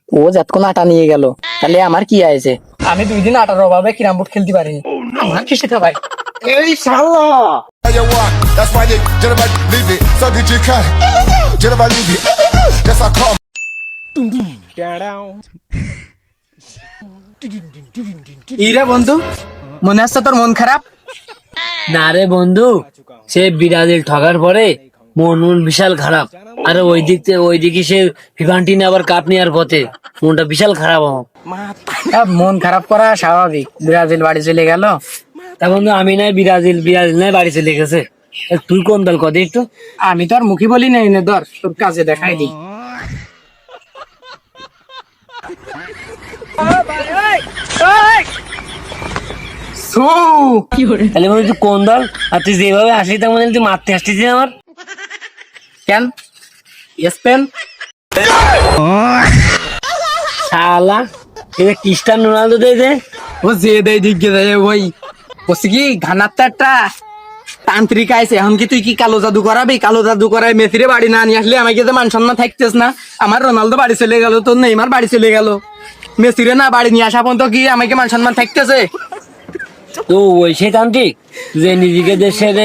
ও যতক্ষণ আটা নিয়ে গেল, তাহলে আমার কি আছে? আমি 2 দিন আটার অভাবে ক্যারাম বোর্ড খেলতে পারিনি, আমার কি সেটা ভাই? এই শালা You want, that's why you never leave it. So did you cut? You never leave it. That's how come. ইরে বন্ধু, মনে আছে তোর মন খারাপ? না রে বন্ধু, সে ব্রাজিল ঠকার পরে মন বিশাল খারাপ। আরে ওইদিকে সে ফিফান্টিনে আবার কাপ নেওয়ার পথে, মনটা বিশাল খারাপ আমার। মন খারাপ করা স্বাভাবিক, ব্রাজিল বাড়ি চলে গেল। তা বন্ধু আমি নাই ব্রাজিল নাই বাড়ি চলে গেছে। তুই কোন দল কদি একটু? আমি তো আর মুখে বলি নাই, নে ধর তোর কাজে দেখাই দি। তাহলে বন্ধু তুই কোন দল? আর তুই যেভাবে আসলি তেমন তুই মারতে আসছিস আমার। কেন? স্পেন। শালা এটা ক্রিস্টান রোনালদো দে ও যে দেয় দিকে দেয় ওই বলছি কি ঘানার তো একটা তান্ত্রিক আছে। এখন কি তুই কি কালো জাদু করাবি? কালো জাদু করাই মেসিরে বাড়ি না নিয়ে আসলে আমাকে তো মান সম্মান থাকতেস না। আমার রোনালদো বাড়ি চলে গেল, তোর নেইমার বাড়ি চলে গেল, মেসিরে না বাড়ি নিয়ে আসা পর্যন্ত কি আমাকে মান সম্মান থাকতেছে? তো ওই সেই তান্ত্রিক যে নিজেকে দেশের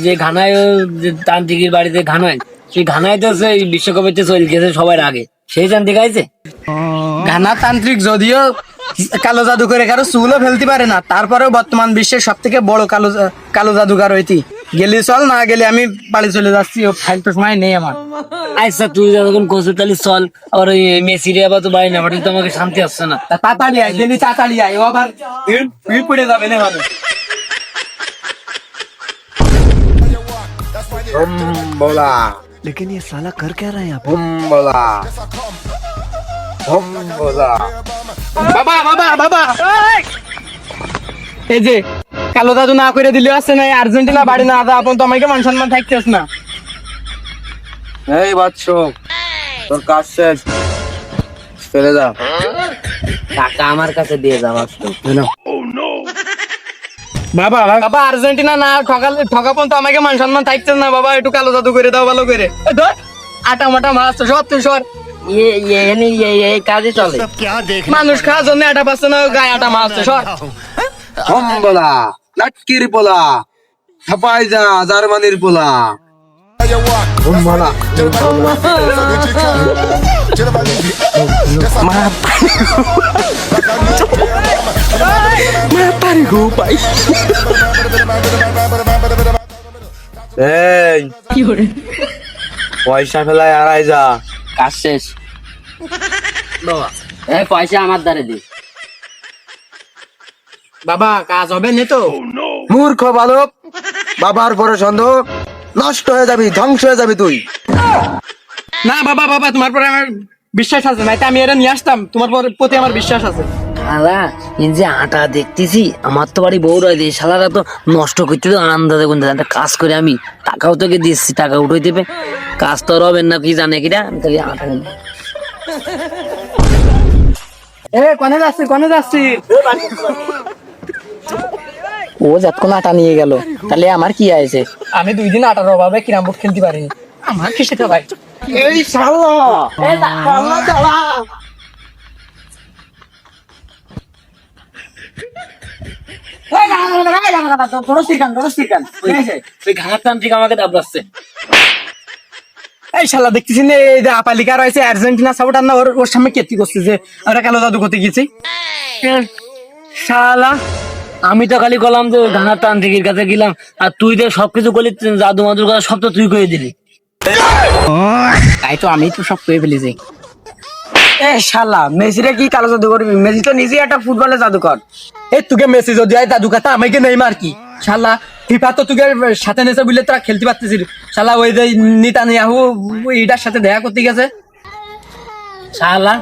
যে ঘানায় যে তান্ত্রিকের বাড়িতে ঘানায়, সেই ঘানায় তো সেই বিশ্বকাপে চলে গেছে সবার আগে, সেই তান্ত্রিক আছে। ঘানা তান্ত্রিক যদিও কালো জাদু করে কারো চুলও ফেলতে পারে না, তারপরেও বর্তমান বিশ্বের সব থেকে বড় কালো জাদুকার হইতি। গেলি চল, না গেলে আমি বাড়ি চলে যাচ্ছি, ও ফাইলটা সময় নেই আমার। আচ্ছা তুই যখন কচুর তালি চল, আর ওই মেসিরে আবার তো বাড়ি না বাড়ি তো আমাকে শান্তি আসছে না। তা তাড়াতাড়ি আয়, গেলি তাড়াতাড়ি আয়, ও আবার ভিড় পড়ে যাবে না ভাবে। Bola. लेकिन ये साला कर क्या रहा है यहाँ पे? Bola. Bola. বাবা বাবা বাবা, এই যে কালো জাদু না করে দিলে আছে না, আর্জেন্টিনা বাড়ি না আসা আপন তো আমাকে মান সম্মান থাকতেছ না। এই বাচ্চ, তোর কাজ শেষ, ফেলে যা। টাকা আমার কাছে দিয়ে যাওয়া বাবা বাবা, আর্জেন্টিনা না ঠকা পর্যন্ত আমাকে মান সম্মান থাকতেছ না বাবা, একটু কালো জাদু করে দাও ভালো করে। এই ধর আটা মাটা মাছ সব তুই সর, কাজে চলে। মানুষ খাওয়ার জন্য আটা পাচ্ছে না, গায়ে আটা মাছ সর। বলা লাটকির পোলা, ছাপাই যা জার্মানির পোলা। You want, বলা so did you cut? You never leave it. That's how এই পয়সা ফেলায় আড়াই যা। কাজ শেষ বাবা, এই পয়সা আমার দ্বারে দি। বাবা কাজ হবে না তো? মূর্খ বালক, বাবার পরে সন্দেহ, নষ্ট হয়ে যাবি, ধ্বংস হয়ে যাবি তুই। না বাবা বাবা, তোমার পরে আমার বিশ্বাস আছে, না আমি এটা নিয়ে আসতাম, তোমার প্রতি আমার বিশ্বাস আছে। শালা এই যে আটা দেখতেছি, আমার তো বাড়ি বউ রয়েছে, শালারা তো নষ্ট করতে তো আনন্দ দেখুন। একটা কাজ করে আমি টাকাও তোকে দিচ্ছি, টাকা উঠে দেবে, কাজ তো রবেন না কি জানে কিনা। আমি তাহলে আটা কোনে যাচ্ছি কোনে যাচ্ছি? ও যতক্ষণ আটা নিয়ে গেল, তাহলে আমার কি আছে? আমি 2 দিন আটার অভাবে ক্যারাম বোর্ড খেলতে পারিনি, আমার কি সেটা ভাই? এই শালা ঘানাতান্ত্রিক আমাকে দাবলাচ্ছে। এই শালা দেখতেছি না, এই যে আপালিকা রয়েছে আর্জেন্টিনা সাপোর্টার না, ওর সামনে কেতি করছে যে আমরা কালো জাদু করতে গেছি। শালা আমি তো খালি করলাম যে ঘানাতান্ত্রিকের কাছে গেলাম, আর তুই তো সবকিছু করলি, জাদু মাদুর কথা সব তো তুই করে দিলি। তাই তো আমি তো সব পেয়ে ফেলেছি। এ শালা মেসিরে কি কালো জাদু করবি? মেসি তো নিজেই একটা ফুটবলের জাদুকর। এই তোকে মেসি যদি আয় জাদু কথা, আমাকে নেইমার কি? শালা ফিফা তো তোকে সাথে নেছে বলে তোরা খেলতে পারতেছিস। শালা ওই যে নেতানিয়াহু এটার সাথে দেখা করতে গেছে। শালা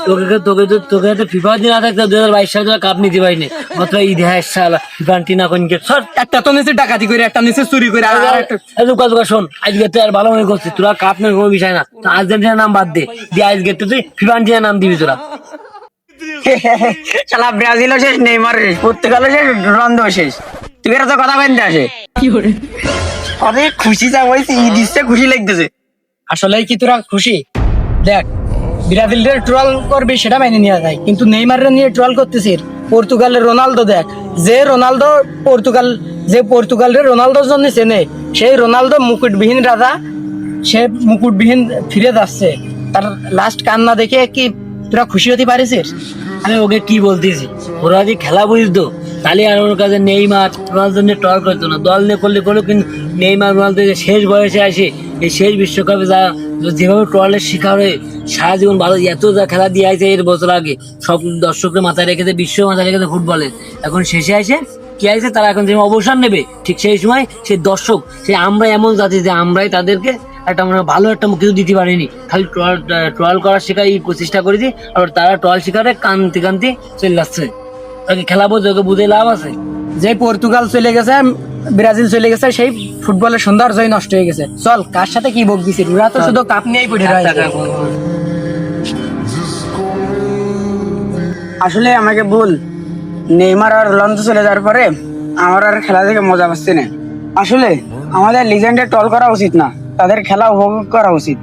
তোকে তো ফিফা দিন না থাকতে 2022 সালে তোরা কাপ নিতে পারিনি, মাত্র ঈদ হ্যাঁ। শালা ফিফান্টিনা কোনকে সর, একটা তো নিচে ডাকাতি করে, একটা নিচে চুরি করে, আর একটা শোন, আজকে তুই আর ভালো মনে করছিস, তোরা কাপ নেই কোনো বিষয় না, আর্জেন্টিনার নাম বাদ দে, দিয়ে আজকে তুই ফিফান্টিনার নাম দিবি তোরা। শালা ব্রাজিলও শেষ, নেইমার শেষ, পর্তুগালও শেষ, রোনালদো শেষ, তুই এরা তো কথা বলতে আসে। অনেক খুশি যা হয়েছে, ঈদ দিচ্ছে খুশি লাগতেছে। আসলে কি তোরা খুশি? দেখ ব্রাজিলের ট্রল করবে সেটা মেনে নেওয়া যায়, কিন্তু নেইমাররে নিয়ে ট্রল করতেছিস। পর্তুগালের রোনালদো দেখ, যে রোনালদো পর্তুগালের রোনালদোর জন্য চেনে, সেই রোনালদো মুকুটবিহীন রাজা, সে মুকুটবিহীন ফিরে যাচ্ছে। তার লাস্ট কান্না দেখে কি তোরা খুশি হতে পারিস? আমি ওকে কি বলতেছি, ওরা যদি খেলা বুঝতো তাহলে আর ওর কাছে নেইমার রোনালদো নিয়ে টল করতো না। দল নিয়ে করলে করলো, কিন্তু নেইমার রোনালদো যে শেষ বয়সে আসে, এই শেষ বিশ্বকাপে যা যেভাবে ট্রলের শিকার হয়ে সারা জীবন ভালো এত যা খেলা দিয়ে আছে এর বছর আগে, সব দর্শককে মাথায় রেখেছে, বিশ্ব মাথায় রেখেছে ফুটবলের, এখন শেষে আসে কি আছে, তারা এখন যে অবসর নেবে, ঠিক সেই সময় সেই দর্শক, সেই আমরা এমন জাতি যে আমরাই তাদেরকে একটা আমরা ভালো একটা কিছু দিতে পারিনি, খালি ট্রল করার শিকার প্রচেষ্টা করেছি, আর তারা ট্রল শিকারে কান্তি কান্তি চলে যাচ্ছে। ওকে খেলা বোঝে, ওকে বুঝে লাভ আছে? যে পর্তুগাল চলে গেছে, ব্রাজিল চলে গেছে, সেই ফুটবলের সৌন্দর্যই নষ্ট হয়ে গেছে। চল, কার সাথে কি বকবিছিস? ওরা তো শুধু কাপ নিয়েই পড়ে রয়েছে। আসলে আমাকে বল, নেইমার আর রোনালদো চলে যাওয়ার পরে আমার আর খেলা দেখে মজা পাচ্ছি না। আসলে আমাদের লিজেন্ডের টল করা উচিত না, তাদের খেলা উপভোগ করা উচিত।